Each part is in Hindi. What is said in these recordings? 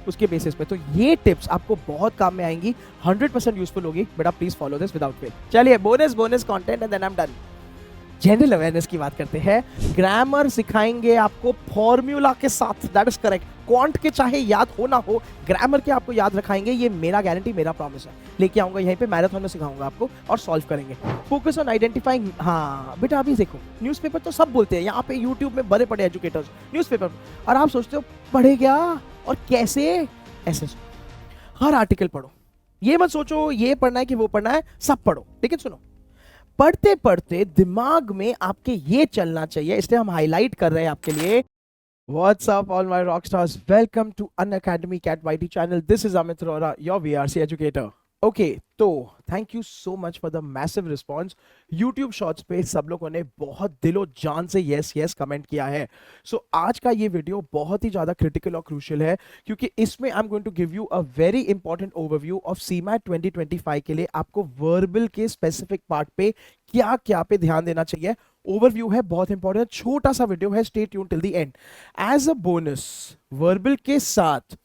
उसके बेसिस पे। तो ये टिप्स आपको बहुत काम में आएंगी, 100% यूजफुल होगी। बेटा please follow this without fail. चलिए bonus content and then I am done. General awareness की बात करते हैं। ग्रामर सिखाएंगे आपको फॉर्मूला के साथ, दैट इज करेक्ट। क्वांट के चाहे याद हो ना हो, ग्रामर के आपको याद रखाएंगे, ये मेरा गारंटी, मेरा प्रॉमिस है। लेके आऊंगा यहीं पे, मैराथन में सिखाऊंगा आपको और सॉल्व करेंगे। Focus on identifying. हाँ बेटा अभी देखो, न्यूज़पेपर तो सब बोलते हैं, यहाँ पे यूट्यूब में बड़े बड़े एजुकेटर्स न्यूज़पेपर, और आप सोचते हो पढ़े क्या और कैसे। ऐसे हर आर्टिकल पढ़ो, ये मत सोचो ये पढ़ना है कि वो पढ़ना है, सब पढ़ो। लेकिन सुनो, पढ़ते पढ़ते दिमाग में आपके ये चलना चाहिए, इसलिए हम हाईलाइट कर रहे हैं आपके लिए। What's up all my rock stars, welcome to Unacademy Cat YT channel. This is Amit Arora, your VRC educator. Okay तो thank you so much for the massive response. YouTube shorts पे सब लोगों ने बहुत दिलो जान से यस यस कमेंट किया है। सो आज का ये वीडियो बहुत ही ज़्यादा क्रिटिकल और क्रूशियल है, क्योंकि इसमें I am going to give you a very important overview of CMAT 2025 के लिए आपको वर्बल के स्पेसिफिक पार्ट पे क्या क्या पे ध्यान देना चाहिए। ओवरव्यू है, बहुत इंपॉर्टेंट, छोटा सा वीडियो है, stay tune till the end. As a bonus verbal के साथ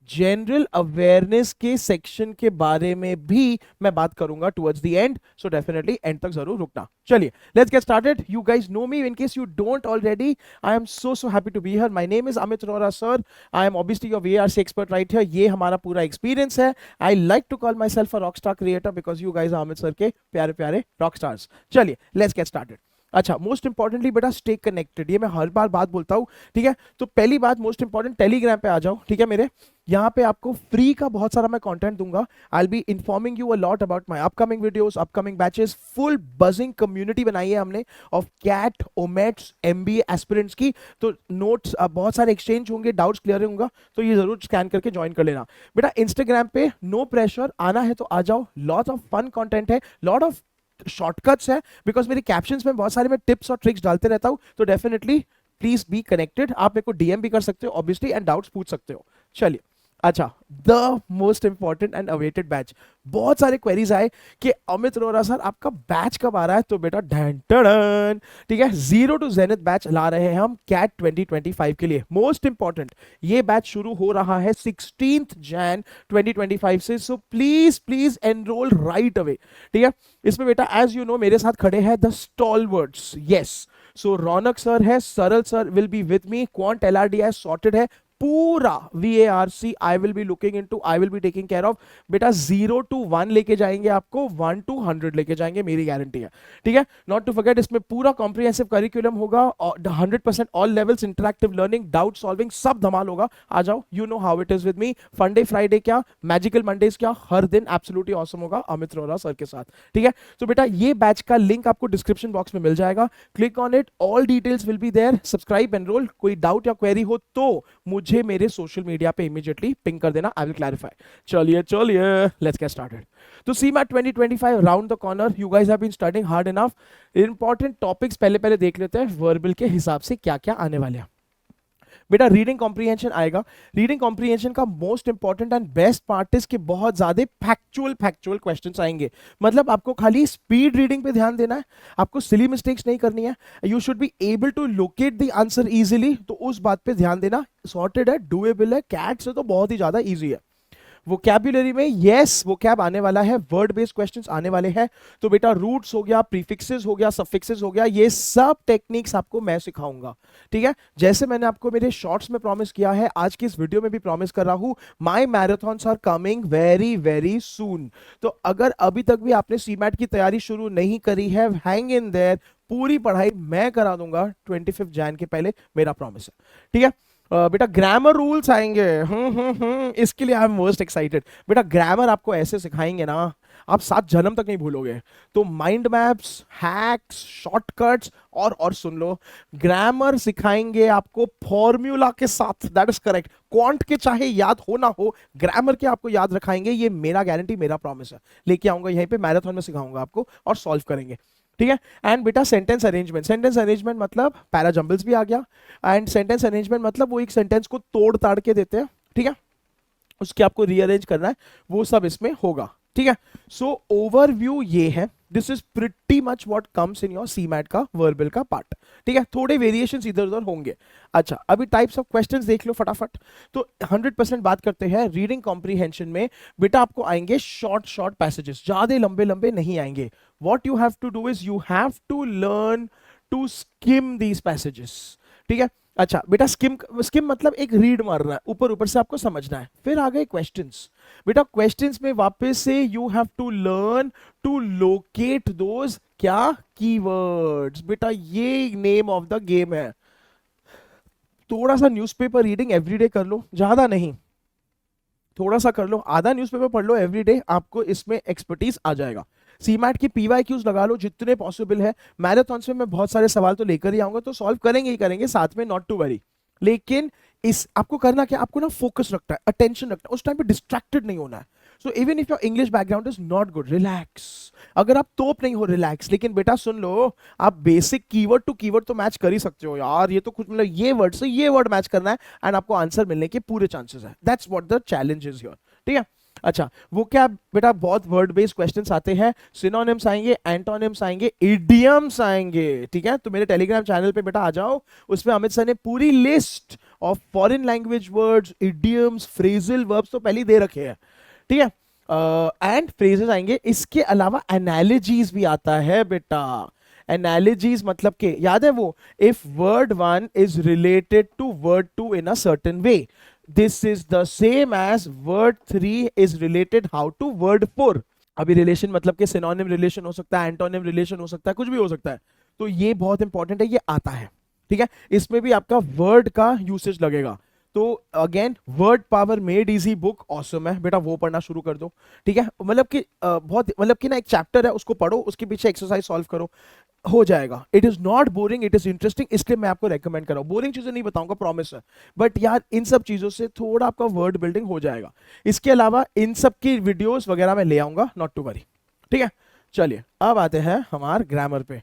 जनरल अवेयरनेस के सेक्शन के बारे में भी मैं बात करूंगा towards the end, so definitely end तक जरूर रुकना। चलिए let's get started. You guys know me, in case you don't already, I am so happy to be here. My name is Amit Arora sir, I am obviously your VRC expert right here. ये हमारा पूरा एक्सपीरियंस है। I like to call myself a rock star creator because you guys Amit sir के प्यारे प्यारे रॉक स्टार्स। चलिए लेट्स गेट स्टार्टेड। अच्छा, मोस्ट इंपॉर्टेंटली बेटा स्टे कनेक्टेड, ये मैं हर बार बात बोलता हूँ, ठीक है। तो पहली बात मोस्ट इंपॉर्टेंट, टेलीग्राम पे आ जाओ, ठीक है। मेरे यहाँ पे आपको फ्री का बहुत सारा मैं कंटेंट दूंगा। I will be informing you a lot about my upcoming videos, upcoming batches. Full buzzing community बनाई है हमने ऑफ कैट, ओमेट्स, एमबीए एस्पिरेंट्स की। तो नोट्स बहुत सारे एक्सचेंज होंगे, डाउट्स क्लियर होंगे, तो ये जरूर स्कैन करके ज्वाइन कर लेना। बेटा इंस्टाग्राम पे नो प्रेशर, आना है तो आ जाओ। लॉट ऑफ फन कंटेंट है, लॉट ऑफ शॉर्टकट्स है, बिकॉज मेरे कैप्शंस में बहुत सारे मैं टिप्स और ट्रिक्स डालते रहता हूं। तो डेफिनेटली प्लीज बी कनेक्टेड। आप मेरे को डीएम भी कर सकते हो ऑब्वियसली, एंड डाउट्स पूछ सकते हो। चलिए अच्छा, the most important and awaited batch. बहुत सारे क्वेरीज आए कि अमित अरोरा सर आपका बैच कब आ रहा है, तो बेटा ढन, ठीक है, जीरो टू जेनिथ बैच ला रहे हैं हम कैट 2025 के लिए। मोस्ट इंपॉर्टेंट, ये बैच शुरू हो रहा है 16 जैन 2025 से। So please please enrol right away, ठीक है। इसमें बेटा एज यू नो मेरे साथ खड़े हैं the stalwarts, yes. So Raunak sir है, सरल sir will be with me, quant LRDI sorted है, पूरा VARC I will be looking into, I will be taking care of. बेटा 0 to 1 लेके जाएंगे आपको, 1 to 100 लेके जाएंगे, मेरी गारंटी है, ठीक है। नॉट टू फॉरगेट, इसमें पूरा कॉम्प्रिहेंसिव करिकुलम होगा, 100% all levels, interactive learning, doubt solving, सब धमाल होगा। आ जाओ, you know how it is with me. फंडे फ्राइडे क्या, मैजिकल मंडेज क्या, हर दिन एब्सोल्युटली ऑसम होगा अमित अरोरा सर के साथ, ठीक है। तो बेटा ये बैच का लिंक आपको डिस्क्रिप्शन बॉक्स में मिल जाएगा, click on it, all details will be there, subscribe, enrol. कोई डाउट या क्वेरी हो तो मुझे मेरे सोशल मीडिया पे इमीडिएटली पिंग कर देना, आई विल क्लैरिफाई। चलिए लेट्स गेट स्टार्टेड। तो CMAT 2025 round the corner, you guys have been studying hard enough. Important topics पहले देख लेते हैं, वर्बल के हिसाब से क्या क्या आने वाले हैं। बेटा रीडिंग कॉम्प्रिहेंशन आएगा। रीडिंग कॉम्प्रिहेंशन का most important and best part is कि बहुत ज्यादा फैक्चुअल क्वेश्चंस आएंगे। मतलब आपको खाली स्पीड रीडिंग पे ध्यान देना है, आपको सिली मिस्टेक्स नहीं करनी है। You should be able to locate the answer easily, तो उस बात पे ध्यान देना। सॉर्टेड है, डुएबल है, कैट से तो बहुत ही ज्यादा इजी है। वोकैब्युलरी में यस वोकैब आने वाला है, वर्ड बेस्ड क्वेश्चंस आने वाले हैं। तो बेटा रूट्स हो गया, प्रीफिक्सेस हो गया, सफिक्सेस हो गया, ये सब टेक्निक्स आपको मैं सिखाऊंगा, ठीक है। जैसे मैंने आपको मेरे शॉर्ट्स में प्रॉमिस किया है, आज की इस वीडियो में भी प्रॉमिस कर रहा हूं, my marathons are coming very very soon. तो अगर अभी तक भी आपने सीमैट की तैयारी शुरू नहीं करी है, हैंग इन देयर, पूरी पढ़ाई मैं करा दूंगा 25 जैन के पहले, मेरा प्रॉमिस है, ठीक है। बेटा ग्रामर रूल्स आएंगे, इसके लिए आई एम मोस्ट एक्साइटेड। बेटा ग्रामर आपको ऐसे सिखाएंगे ना, आप 7 जन्म तक नहीं भूलोगे। तो माइंड मैप्स, हैक्स, शॉर्टकट्स, और सुन लो, ग्रामर सिखाएंगे आपको फॉर्मूला के साथ, दैट इज करेक्ट। क्वांट के चाहे याद हो ना हो, ग्रामर के आपको याद रखाएंगे, ये मेरा गारंटी, मेरा प्रॉमिस है। लेके आऊंगा यहीं पे, मैराथन में सिखाऊंगा आपको और सॉल्व करेंगे, ठीक है। एंड बेटा सेंटेंस अरेंजमेंट मतलब पैरा जंबल्स भी आ गया। एंड सेंटेंस अरेंजमेंट मतलब वो एक सेंटेंस को तोड़ ताड़ के देते हैं, ठीक है, उसके आपको रीअरेंज करना है, वो सब इसमें होगा, ठीक है। सो ओवरव्यू ये है, this is pretty much what comes in your CMAT का वर्बल का पार्ट। ठीक है, थोड़े वेरिएशंस इधर उधर होंगे। अच्छा, अभी टाइप्स ऑफ क्वेश्चंस देख लो फटाफट। तो 100% बात करते हैं रीडिंग कॉम्प्रीहेंशन में। बेटा आपको आएंगे शॉर्ट शॉर्ट पैसेजेस, ज्यादा लंबे लंबे नहीं आएंगे। What you have to do is you have to learn to skim these passages. ठीक है। अच्छा बेटा, स्किम स्किम मतलब एक रीड मारना है, ऊपर ऊपर से आपको समझना है। फिर आ गए क्वेश्चंस। बेटा क्वेश्चंस में वापस से you have to learn to locate those क्या कीवर्ड्स। बेटा ये नेम ऑफ द गेम है। थोड़ा सा न्यूज़पेपर रीडिंग एवरीडे कर लो, ज्यादा नहीं, थोड़ा सा कर लो, आधा न्यूज़पेपर पढ़ लो एवरीडे, आपको इसमें एक्सपर्टीज आ जाएगा। सीमैट की पीवाईक्यूज लगा लो जितने पॉसिबल है। मैराथन में मैं बहुत सारे सवाल तो लेकर ही आऊंगा, तो सॉल्व करेंगे ही करेंगे साथ में, नॉट टू वरी। लेकिन इस आपको करना क्या, आपको ना फोकस रखना है, अटेंशन रखना है, उस टाइम पे डिस्ट्रैक्टेड नहीं होना है। So even if your English background is not good, relax. अगर आप तोप नहीं हो, रिलैक्स। लेकिन बेटा सुन लो, आप बेसिक कीवर्ड टू कीवर्ड तो मैच कर ही सकते हो यार। ये तो कुछ मतलब ये वर्ड से ये वर्ड मैच करना है एंड आपको आंसर मिलने के पूरे चांसेस है। That's what the challenge is here. ठीक है। अच्छा, वो क्या बेटा, बहुत वर्ड बेस्ड क्वेश्चंस आते हैं, सिनोनिम्स आएंगे, एंटोनिम्स आएंगे, इडियम्स आएंगे। ठीक है, तो मेरे टेलीग्राम चैनल पे बेटा आ जाओ, उसमें अमित सर ने पूरी list of foreign language words, idioms, phrasal verbs तो पहले ही दे रखे हैं। ठीक है, एंड फ्रेजेस आएंगे। इसके अलावा एनालॉजीज भी आता है बेटा। एनालॉजीज मतलब के याद है वो, if word 1 is related to word 2 in a certain way, this is the same as word 3 is related how to word 4। अभी रिलेशन मतलब कि सिनोनिम रिलेशन हो सकता है, एंटोनिम रिलेशन हो सकता है, कुछ भी हो सकता है। तो ये बहुत इंपॉर्टेंट है, ये आता है। ठीक है, इसमें भी आपका वर्ड का यूसेज लगेगा। तो again, word power made easy book awesome है बेटा, वो पढ़ना शुरू कर दो। ठीक है, मतलब कि बहुत मतलब कि ना एक चैप्टर है, उसको पढ़ो, उसके पीछे एक्सरसाइज सॉल्व करो, हो जाएगा। It is not boring, it is interesting, इसलिए मैं आपको रेकमेंड कर रहा हूं। बोरिंग चीजें नहीं बताऊंगा, प्रॉमिस है, बट यार इन सब चीजों से थोड़ा आपका वर्ड बिल्डिंग हो जाएगा। इसके अलावा इन सब की वीडियोस वगैरह मैं ले आऊंगा, नॉट टू वरी। ठीक है, चलिए अब आते हैं हमारे ग्रामर पे।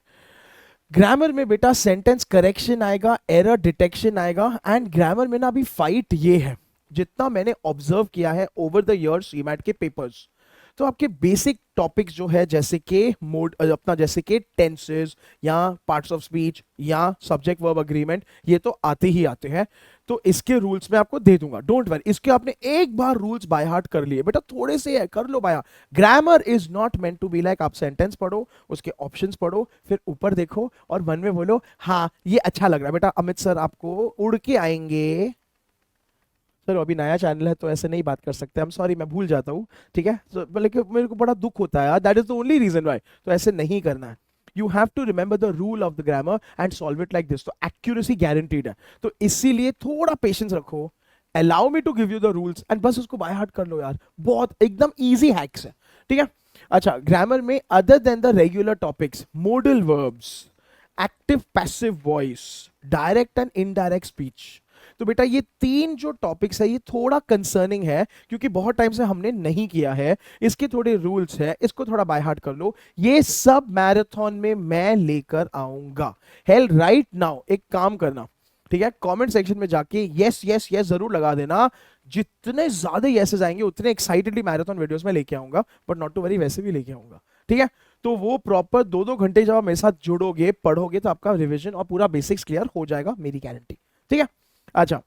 ग्रामर में बेटा सेंटेंस करेक्शन आएगा, एरर डिटेक्शन आएगा, एंड ग्रामर में ना अभी फाइट ये है, जितना मैंने ऑब्जर्व किया है ओवर द इयर्स सीमैट के पेपर्स, तो आपके बेसिक टॉपिक्स जो है जैसे कि मोड अपना, जैसे कि टेंसेस या पार्ट्स ऑफ स्पीच या सब्जेक्ट वर्ब अग्रीमेंट, ये तो आते ही आते हैं। तो इसके रूल्स मैं आपको दे दूंगा, डोंट वरी। इसके आपने एक बार रूल्स बाय हार्ट कर लिए बेटा, थोड़े से है, कर लो by heart. Grammar is not meant to be like आप सेंटेंस पढ़ो, उसके ऑप्शंस पढ़ो, फिर ऊपर देखो और मन में बोलो हाँ ये अच्छा लग रहा है। बेटा अमित सर आपको उड़ के आएंगे, सर अभी नया चैनल है तो ऐसे नहीं बात कर सकते, हम सॉरी, मैं भूल जाता हूँ। ठीक है, लेकिन मेरे को बड़ा दुख होता है यार, that is the only reason why. तो ऐसे नहीं करना है, you have to remember the rule of the grammar and solve it like this. तो एक्यूरेसी गारंटीड है, तो इसीलिए थोड़ा पेशेंस रखो, allow me to give you the rules and बस उसको बाय हार्ट कर लो यार, बहुत एकदम इजी हैक्स है। ठीक है। अच्छा, ग्रामर में other than the regular topics, modal verbs, active passive voice, direct and indirect speech, तो बेटा ये तीन जो टॉपिक्स है ये थोड़ा कंसर्निंग है, क्योंकि बहुत टाइम से हमने नहीं किया है। इसके थोड़े रूल्स है, इसको थोड़ा बाय हार्ट कर लो। ये सब मैराथन में मैं लेकर आऊंगा। हेल राइट नाउ एक काम करना, ठीक है, कमेंट सेक्शन में जाके यस यस यस जरूर लगा देना। जितने ज्यादा यसेस आएंगे उतने एक्साइटेडली मैराथन वीडियोस में लेके आऊंगा, बट नॉट टू वरी, वैसे भी लेके आऊंगा। ठीक है, तो वो प्रॉपर 2-2 घंटे जब आप मेरे साथ जुड़ोगे, पढ़ोगे, तो आपका रिविजन और पूरा बेसिक्स क्लियर हो जाएगा, मेरी गारंटी। ठीक है। अच्छा,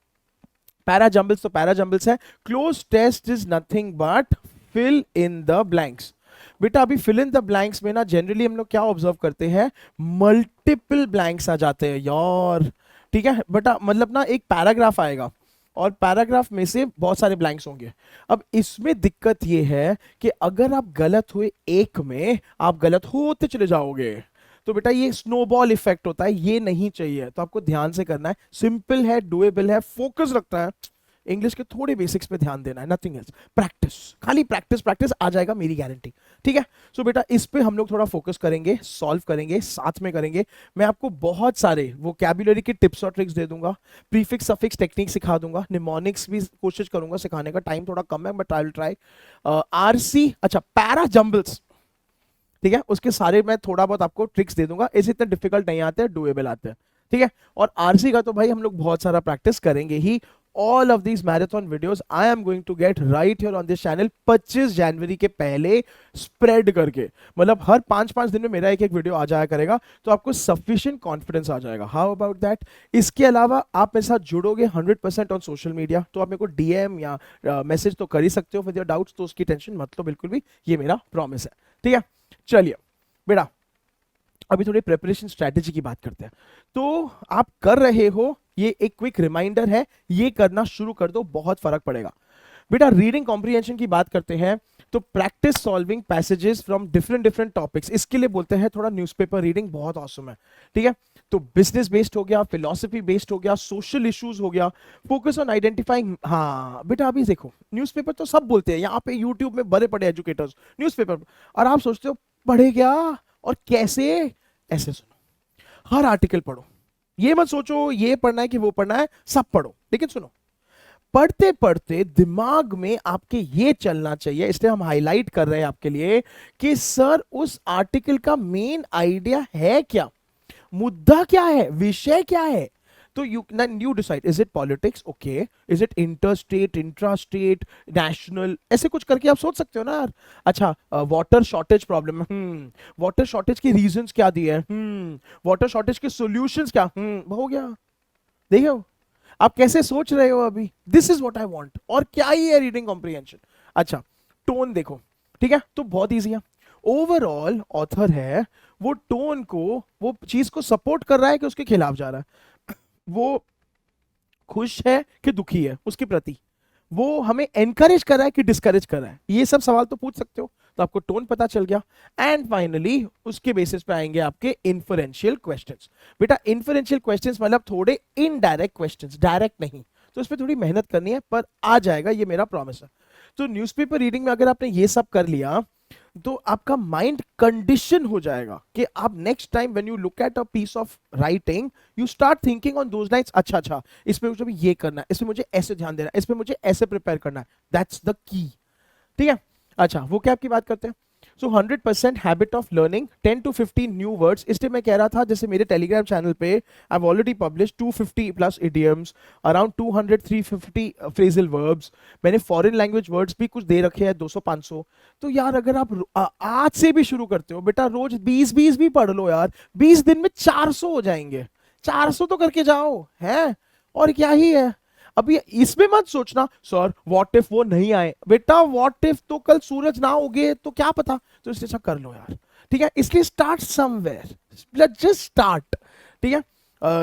पैरा जंबल्स, तो पैरा जंबल्स है, cloze test is nothing but fill in the blanks. बेटा अभी फिल इन द ब्लैंक्स में ना जनरली हम लोग क्या ऑब्जर्व करते हैं, मल्टीपल ब्लैंक्स आ जाते हैं यार। ठीक है बेटा, मतलब ना एक पैराग्राफ आएगा और पैराग्राफ में से बहुत सारे ब्लैंक्स होंगे। अब इसमें दिक्कत ये है कि अगर आप गलत हुए एक में, आप गलत होते चले जाओगे, तो बेटा ये स्नोबॉल इफेक्ट होता है, ये नहीं चाहिए। तो आपको ध्यान से करना है, सिंपल है, डुएबल है, फोकस रखना है, इंग्लिश के थोड़े बेसिक्स पे ध्यान देना है, नथिंग एल्स। प्रैक्टिस, खाली प्रैक्टिस, प्रैक्टिस आ जाएगा, मेरी गारंटी। ठीक है, सो बेटा इस पे हम लोग थोड़ा फोकस करेंगे, सॉल्व करेंगे, साथ में करेंगे। मैं आपको बहुत सारे वोकैबुलरी के टिप्स और ट्रिक्स दे दूंगा, प्रीफिक्स सफिक्स टेक्निक सिखा दूंगा, निमोनिक्स भी कोशिश करूंगा सिखाने का, टाइम थोड़ा कम है but I will try. RC, अच्छा पैरा जंबल्स, ठीक है, उसके सारे मैं थोड़ा बहुत आपको ट्रिक्स दे दूंगा, ऐसे इतने डिफिकल्ट नहीं आते हैं, डुएबल आते हैं। ठीक है, और आरसी का तो भाई हम लोग बहुत सारा प्रैक्टिस करेंगे ही। all of these marathon videos I am going to get right here on this channel 25 जनवरी के पहले स्प्रेड करके, मतलब हर 5-5 दिन में मेरा एक एक वीडियो आ जाया करेगा, तो आपको सफिशिएंट कॉन्फिडेंस आ जाएगा. How about that? इसके अलावा आप मेरे साथ जुड़ोगे 100% ऑन सोशल मीडिया, तो आप मेरे को डीएम या मैसेज तो कर ही सकते हो विद योर डाउट्स, तो उसकी टेंशन मत लो बिल्कुल भी, ये मेरा प्रॉमिस है. ठीक है, चलिए बेटा अभी थोड़ी प्रिपरेशन स्ट्रेटेजी की बात करते हैं. तो आप कर रहे हो, ये एक क्विक रिमाइंडर है, ये करना शुरू कर दो, बहुत फर्क पड़ेगा. बेटा रीडिंग कॉम्प्रिहेंशन की बात करते हैं, तो practice solving passages from different topics, इसके लिए बोलते हैं थोड़ा न्यूज़पेपर रीडिंग, बहुत ऑसम है. ठीक है, तो बिजनेस बेस्ड हो गया, फिलॉसफी बेस्ड हो गया, सोशल इश्यूज हो गया, फोकस ऑन आइडेंटिफाइंग. हाँ बेटा अभी देखो, न्यूज़पेपर तो सब बोलते हैं, यहाँ पे यूट्यूब में बड़े बड़े एजुकेटर्स न्यूज़पेपर, और आप सोचते हो पढ़े क्या और कैसे? ऐसे सुनो, हर आर्टिकल पढ़ो, ये मत सोचो ये पढ़ना है कि वो पढ़ना है, सब पढ़ो. लेकिन सुनो, पढ़ते पढ़ते दिमाग में आपके ये चलना चाहिए, इसलिए हम हाईलाइट कर रहे हैं आपके लिए कि सर उस आर्टिकल का मेन आइडिया है क्या, मुद्दा क्या है, विषय क्या है. तो you decide, is it politics, okay, is it interstate, intrastate, national, ऐसे कुछ करके आप सोच सकते हो ना यार. अच्छा, water shortage problem, water shortage के रीजंस क्या दिए हैं, वाटर शॉर्टेज के सॉल्यूशंस क्या, हो गया. देखो आप कैसे सोच रहे हो अभी, this is what I want. और क्या ही है रीडिंग कॉम्प्रिहेंशन. अच्छा, टोन देखो, ठीक है, तो बहुत इजी है. ओवरऑल ऑथर है, वो टोन को, वो चीज को सपोर्ट कर रहा है कि उसके खिलाफ जा रहा है, वो खुश है कि दुखी है उसके प्रति, वो हमें एनकरेज कर रहा है कि डिस्करेज कर रहा है, ये सब सवाल तो पूछ सकते हो. तो आपको टोन पता चल गया. एंड फाइनली उसके बेसिस पे आएंगे आपके इन्फरेंशियल क्वेश्चंस. बेटा इन्फरेंशियल क्वेश्चंस मतलब थोड़े इनडायरेक्ट क्वेश्चंस, डायरेक्ट नहीं, तो इस पे थोड़ी मेहनत करनी है, पर आ जाएगा, ये मेरा प्रॉमिस है. तो न्यूज़पेपर रीडिंग में अगर आपने ये सब कर लिया, तो आपका माइंड कंडीशन हो जाएगा कि आप next time when you look at a piece of writing, you start thinking on those lines. अच्छा अच्छा, इसमें मुझे ये करना है, इसमें मुझे ऐसे ध्यान देना है, इसमें मुझे ऐसे प्रिपेयर करना है. That's the key. ठीक है, अच्छा वो क्या आपकी बात करते हैं. सो 100% habit of learning 10 to 15 new words. इसलिए मैं कह रहा था, जैसे मेरे टेलीग्राम चैनल पे I have already publish 250 plus idioms, around 200-350 phrasal verbs. मैंने फॉरेन लैंग्वेज वर्ड्स भी कुछ दे रखे हैं 200-500. तो यार अगर आप आज से भी शुरू करते हो बेटा, रोज 20-20 भी पढ़ लो यार, 20 दिन में 400 हो जाएंगे. 400 तो करके जाओ है, और क्या ही है. अभी इसमें मत सोचना सर व्हाट इफ वो नहीं आए, बेटा व्हाट इफ तो कल सूरज ना उगे तो क्या पता, तो इसलिए अच्छा कर लो यार. ठीक है, इसलिए start somewhere, let's just start. ठीक है,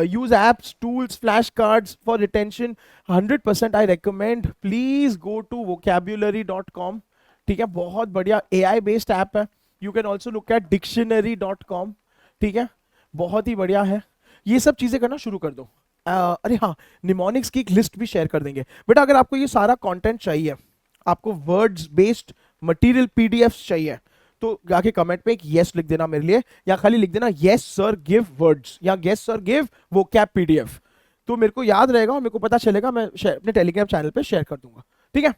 use apps, tools, flash cards for retention. 100% I recommend, please go to vocabulary.com. ठीक है, बहुत बढ़िया AI बेस्ड ऐप है. You can also look at dictionary.com. ठीक है, बहुत ही बढ़िया है. ये सब चीजें करना शुरू कर दो. अरे हाँ, निमोनिक्स की एक लिस्ट भी शेयर कर देंगे. बेटा अगर आपको ये सारा कंटेंट चाहिए, आपको वर्ड्स बेस्ड मटेरियल पीडीएफ्स चाहिए, तो जाके कमेंट में एक यस लिख देना मेरे लिए, या खाली लिख देना यस सर गिव वर्ड्स, या yes sir give vocab PDF, तो मेरे को याद रहेगा और मेरे को पता चलेगा, मैं अपने टेलीग्राम चैनल पे शेयर कर दूंगा. ठीक है,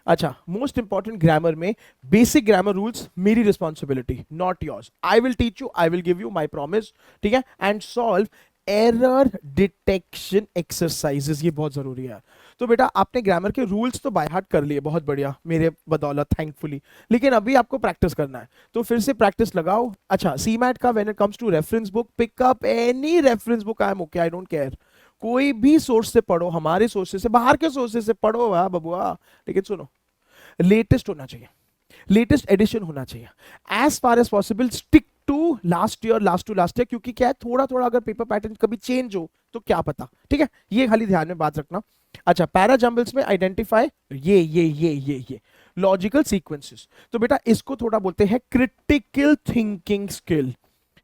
अच्छा मोस्ट इंपॉर्टेंट ग्रामर में बेसिक ग्रामर रूल्स मेरी responsibility, not yours. I will teach you, I will give you my promise. ठीक है, and solve error detection exercises, ये बहुत जरूरी है. तो बेटा आपने ग्रामर के रूल्स तो बाय हार्ट कर लिए, बहुत बढ़िया मेरे बदौलत थैंकफुली, लेकिन अभी आपको प्रैक्टिस करना है, तो फिर से प्रैक्टिस लगाओ. अच्छा सीमैट का when it comes to reference book, pick up any reference book, I am okay, I don't care. कोई भी सोर्स से पढ़ो, हमारे सोर्सेज से, बाहर के सोर्सेज से पढ़ो वाह बबुआ, लेकिन सुनो लेटेस्ट होना चाहिए, लेटेस्ट एडिशन होना चाहिए. As far as possible stick to last year, क्योंकि क्या है, थोड़ा थोड़ा अगर पेपर पैटर्न कभी चेंज हो तो क्या पता. ठीक है, ये खाली ध्यान में बात रखना. अच्छा पैरा जंबल्स में आइडेंटिफाई ये लॉजिकल सीक्वेंसेस, तो बेटा इसको थोड़ा बोलते हैं क्रिटिकल थिंकिंग स्किल.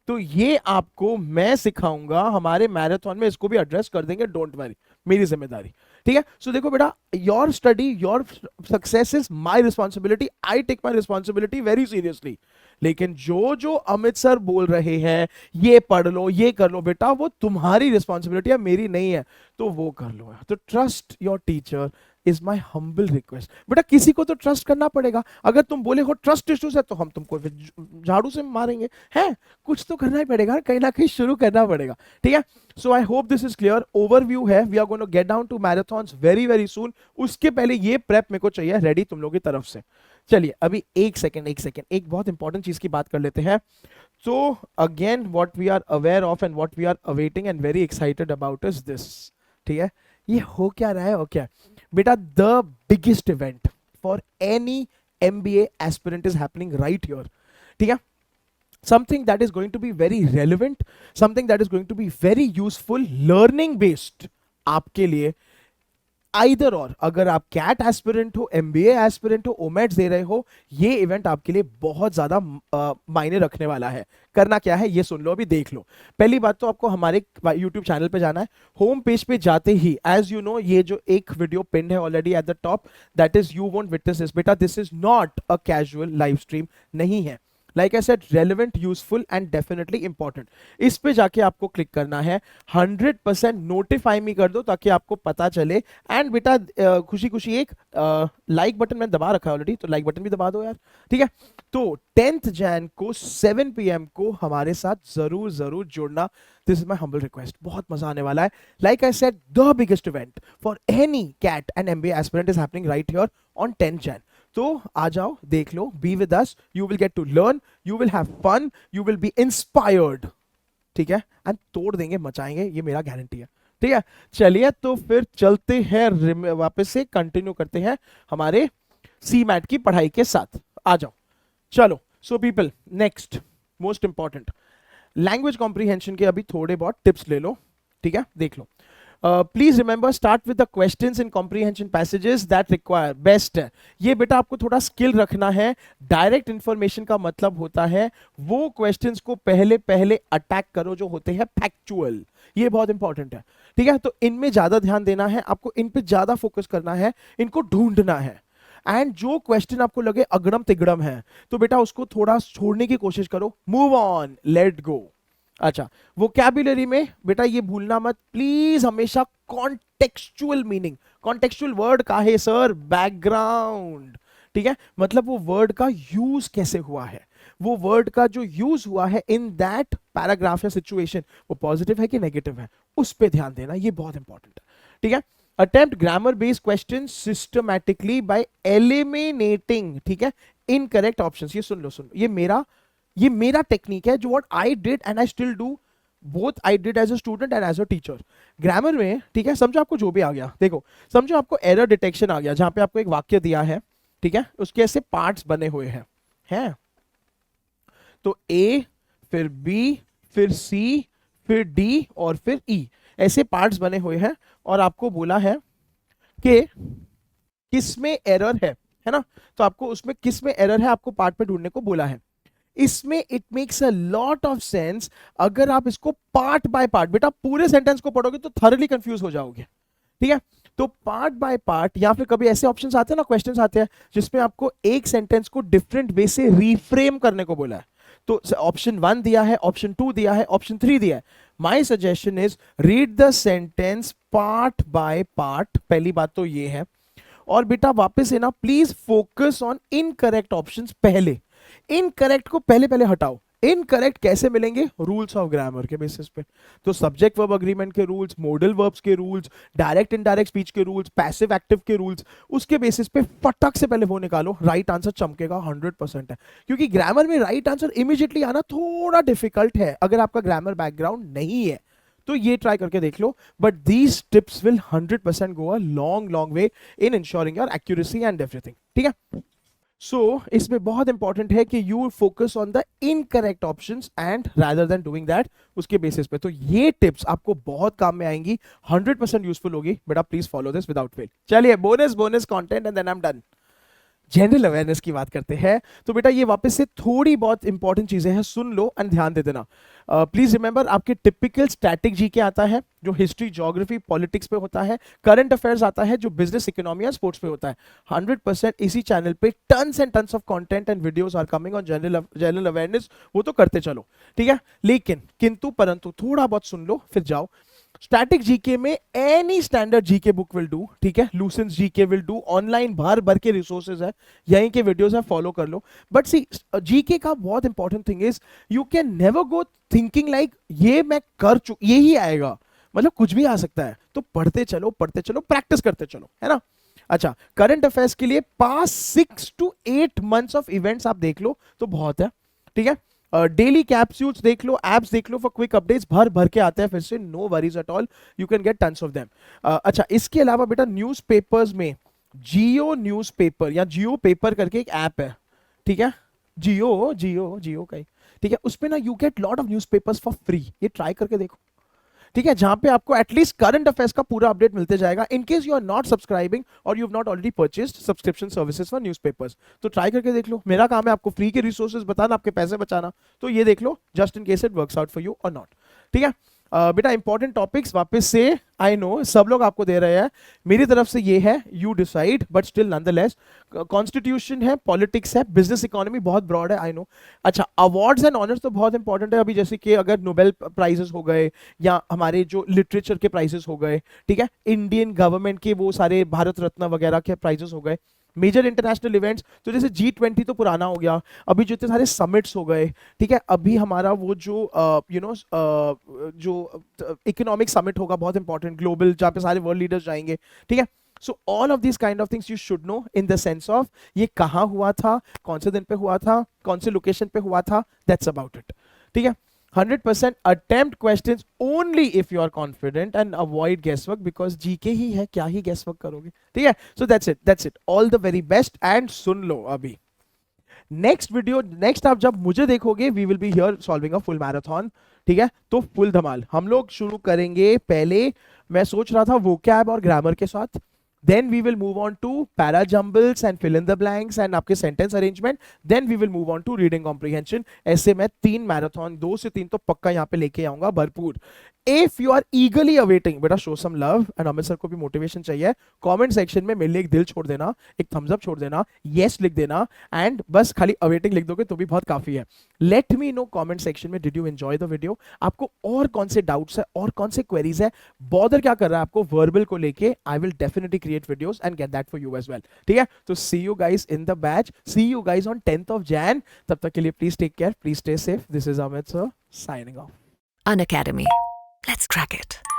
तो ये आपको मैं सिखाऊंगा हमारे मैराथन में, इसको भी एड्रेस कर देंगे, डोंट वरी, मेरी जिम्मेदारी. ठीक है, सो देखो बेटा, your study, your success is my responsibility, I take my responsibility very seriously. लेकिन जो जो अमित सर बोल रहे हैं ये पढ़ लो, ये कर लो, बेटा वो तुम्हारी रिस्पॉन्सिबिलिटी है, मेरी नहीं है, तो वो कर लो. तो trust your teacher, is my humble request. बेटा किसी को तो ट्रस्ट करना पड़ेगा, अगर तुम बोले हो ट्रस्ट इश्यूज है तो हम तुमको फिर झाड़ू से मारेंगे, है कुछ तो करना ही पड़ेगा, कहीं ना कहीं शुरू करना पड़ेगा, ठीक है। So I hope this is clear, overview है, we are going to get down to marathons very very soon. उसके पहले ये प्रेप मेरे को चाहिए रेडी तुम लोगों की तरफ से। चलिए अभी एक सेकेंड एक बहुत इंपॉर्टेंट चीज की बात कर लेते हैं। So again what we are aware of and what we are awaiting and very excited about is this, ठीक है। ये हो क्या रहा है, ओके बेटा, the biggest event for any MBA aspirant is happening right here, ठीक है। Something that is going to be very relevant, something that is going to be very useful, learning based आपके लिए। आइदर और, अगर आप कैट एस्पिरेंट हो, MBA एस्पिरेंट हो, ओमेट्स दे रहे हो, ये इवेंट आपके लिए बहुत ज्यादा मायने रखने वाला है। करना क्या है ये सुन लो, अभी देख लो। पहली बात तो आपको हमारे YouTube चैनल पे जाना है, होम पेज पे जाते ही एज यू नो ये जो एक वीडियो पिन है already at the top, that is you won't witness this. बेटा this is not a casual live stream, नहीं है। Like I said, relevant, useful and definitely important. इस पे जाके आपको क्लिक करना है, 100% नोटिफाई मी कर दो ताकि आपको पता चले। एंड बेटा खुशी खुशी एक लाइक बटन मैंने दबा रखा है ऑलरेडी, तो लाइक बटन भी दबा दो यार, ठीक है। तो 10th जैन को 7 PM को हमारे साथ जरूर जरूर जुड़ना, this is my humble request, बहुत मजा आने वाला है। Like I said, the biggest event for any CAT and MBA aspirant is happening right here on 10th Jan. तो आ जाओ, देख लो, be with us, you will get to learn, you will have fun, you will be inspired, ठीक है। एंड तोड़ देंगे, मचाएंगे, ये मेरा गारंटी है, ठीक है। चलिए तो फिर चलते हैं, वापस से कंटिन्यू करते हैं हमारे CMAT की पढ़ाई के साथ। आ जाओ, चलो। So people, next most important, language comprehension के अभी थोड़े बहुत टिप्स ले लो, ठीक है, देख लो। Please remember, start with the questions in comprehension passages that require best है। ये बेटा आपको थोड़ा स्किल रखना है। डायरेक्ट इंफॉर्मेशन का मतलब होता है वो क्वेश्चंस को पहले पहले अटैक करो जो होते हैं फैक्चुअल, ये बहुत इंपॉर्टेंट है, ठीक है। तो इनमें ज्यादा ध्यान देना है आपको, इन पे ज्यादा फोकस करना है, इनको ढूंढना है। एंड जो क्वेश्चन आपको लगे अगड़म तिगड़म है तो बेटा उसको थोड़ा छोड़ने की कोशिश करो, मूव ऑन, लेट गो। अच्छा, वोकैबुलरी में बेटा ये भूलना मत प्लीज, हमेशा कॉन्टेक्चुअल मीनिंग, कॉन्टेक्चुअल वर्ड का है सर, बैकग्राउंड, ठीक है। मतलब वो वर्ड का यूज कैसे हुआ है, वो वर्ड का जो यूज हुआ है इन दैट पैराग्राफ या सिचुएशन, वो पॉजिटिव है कि नेगेटिव है, उस पर ध्यान देना, ये बहुत इंपॉर्टेंट है, ठीक है। Attempt grammar based question systematically bye eliminating, ठीक है, इनकरेक्ट ऑप्शंस। ये सुन लो, ये मेरा टेक्निक है, जो what I did and I still do, both I did as a student and as a teacher grammar में, ठीक है। समझो आपको जो भी आ गया, देखो समझो आपको एरर डिटेक्शन आ गया, जहां पे आपको एक वाक्य दिया है, ठीक है, उसके ऐसे पार्ट्स बने हुए हैं तो A, फिर B, फिर C, फिर D और फिर E, ऐसे पार्ट्स बने हुए हैं, और आपको बोला है कि किसमें एरर है ना, तो आपको उसमें किसमें एरर है आपको पार्ट पे ढूंढने को बोला है। इसमें it makes a lot of sense अगर आप इसको पार्ट बाय पार्ट, बेटा पूरे सेंटेंस को पढ़ोगे तो थॉरली कंफ्यूज हो जाओगे, ठीक है। तो पार्ट बाय पार्ट, या फिर कभी ऐसे ऑप्शंस आते हैं ना, क्वेश्चंस आते हैं जिसमें आपको एक सेंटेंस को डिफरेंट वे से रीफ्रेम करने को बोला है। तो ऑप्शन 1 दिया है, ऑप्शन 2 दिया है, ऑप्शन 3 दिया है। My suggestion is read the sentence part by part, पहली बात तो ये है। और बेटा वापस से ना please focus on incorrect options, पहले इनकरेक्ट को पहले पहले हटाओ। इनकरेक्ट कैसे मिलेंगे, रूल्स ऑफ ग्रामर के बेसिस पे। तो सब्जेक्ट वर्ब अग्रीमेंट के रूल्स, मॉडल वर्ब्स के रूल्स, डायरेक्ट इनडायरेक्ट स्पीच के रूल्स, पैसिव एक्टिव के रूल्स, उसके बेसिस पे फटक से पहले वो निकालो, राइट आंसर चमकेगा 100% है। क्योंकि ग्रामर में राइट आंसर इमीडिएटली आना थोड़ा डिफिकल्ट है अगर आपका ग्रामर बैकग्राउंड नहीं है, तो ये ट्राई करके देख लो। But these tips will 100% go a long way in ensuring your accuracy and everything, ठीक है। सो इसमें बहुत इंपॉर्टेंट है कि you focus on the incorrect options and rather than doing that, उसके बेसिस पे। तो ये टिप्स आपको बहुत काम में आएंगी, 100% यूजफुल होगी, बेटा please follow this without fail. चलिए bonus content and then I am done. General awareness की बात करते हैं, तो बेटा ये वापस से थोड़ी बहुत इंपॉर्टेंट चीजें हैं, सुन लो एंड ध्यान दे देना। प्लीज रिमेंबर, आपके टिपिकल स्टैटिक जीके आता है जो हिस्ट्री, ज्योग्राफी, पॉलिटिक्स पे होता है, करंट अफेयर्स आता है जो बिजनेस, इकोनॉमी या स्पोर्ट्स पे होता है। 100% इसी चैनल पे tons and tons of content and videos are coming on general awareness, वो तो करते चलो, ठीक है। लेकिन किंतु परंतु थोड़ा बहुत सुन लो फिर जाओ। स्टैटिक जीके में any standard GK book will do, ठीक है, loosens GK will do, online भर भर के रिसोर्सेज है, यहीं के वीडियोस है, फॉलो कर लो। बट सी जीके का बहुत important thing is you can never go thinking like ये मैं कर यही आएगा, मतलब कुछ भी आ सकता है। तो पढ़ते चलो प्रैक्टिस करते चलो, है ना। अच्छा, करंट अफेयर्स के लिए पास 6 to 8 मंथ्स ऑफ इवेंट्स आप देख लो तो बहुत है, ठीक है। डेली कैप्सूल्स देख लो, एप्स देख लो फॉर क्विक अपडेट्स, भर भर के आते हैं फिर से, no worries at all, you can get tons of them. अच्छा, इसके अलावा बेटा न्यूज़पेपर्स में जियो न्यूज़पेपर या जियो पेपर करके एक ऐप है, ठीक है, जियो का ही, ठीक है, उसपे ना you get lot of newspapers for free, ये ट्राई करके देखो, ठीक है, जहां पे आपको एटलीस्ट करंट अफेयर्स का पूरा अपडेट मिलते जाएगा, in case you are not subscribing और you have not already purchased subscription services for newspapers. तो ट्राई करके देख लो, मेरा काम है आपको फ्री के रिसोर्सेज बताना, आपके पैसे बचाना, तो ये देख लो just in case it works out for you और नॉट, ठीक है। बेटा इंपॉर्टेंट टॉपिक्स वापस से, आई नो सब लोग आपको दे रहे हैं, मेरी तरफ से ये है, you decide, but still nonetheless, constitution है, पॉलिटिक्स है, बिजनेस इकोनॉमी बहुत ब्रॉड है, आई नो। अच्छा, अवार्ड्स एंड ऑनर्स तो बहुत इंपॉर्टेंट है, अभी जैसे कि अगर नोबेल प्राइजेस हो गए या हमारे जो लिटरेचर के प्राइजेस हो गए, ठीक है, इंडियन गवर्नमेंट के वो सारे भारत रत्न वगैरह के प्राइजेस हो गए, मेजर इंटरनेशनल इवेंट्स, तो जैसे G20 तो पुराना हो गया, अभी जो इतने सारे समिट्स हो गए, ठीक है, अभी हमारा वो जो जो इकोनॉमिक समिट होगा बहुत इंपॉर्टेंट ग्लोबल, जहाँ पे सारे वर्ल्ड लीडर्स जाएंगे, ठीक है। So all of this kind of things you should know in the sense of ये कहाँ हुआ था, कौन से दिन पे हुआ था, कौन से लोकेशन पे हुआ था, दैट्स अबाउट इट, ठीक है। 100% attempt questions only if you are confident and avoid guesswork because GK ही है, क्या ही guesswork करोगे, ठीक है। So that's it, all the very best and सुन लो अभी नेक्स्ट वीडियो, नेक्स्ट आप जब मुझे देखोगे we will be here solving a full marathon, ठीक है। तो फुल धमाल हम लोग शुरू करेंगे, पहले मैं सोच रहा था वोकैब और ग्रामर के साथ, then we will move on to para jumbles and fill in the blanks and आपके sentence arrangement, then we will move on to reading comprehension। ऐसे मैं 3 मैराथन, 2 से 3 तो पक्का यहाँ पे लेके आऊंगा भरपूर। If you are eagerly awaiting, बेटा show some love and Amit sir को भी मोटिवेशन चाहिए, कमेंट सेक्शन में मेरे लिए एक दिल छोड़ देना, एक थम्स अप छोड़ देना, yes लिख देना, एंड बस खाली अवेटिंग लिख दोगे तो भी बहुत काफी है। Let me know comment section में, did you enjoy the video, आपको और कौन से डाउट्स है और कौन से क्वेरीज है, बॉदर क्या कर रहा है आपको वर्बल को लेके, I will definitely create videos and get that for you as well, ठीक है। तो see you guys in the batch, see you guys on 10th of Jan, तब तक के लिए please take care, please stay safe, this is Amit sir signing off. An Academy. Let's crack it.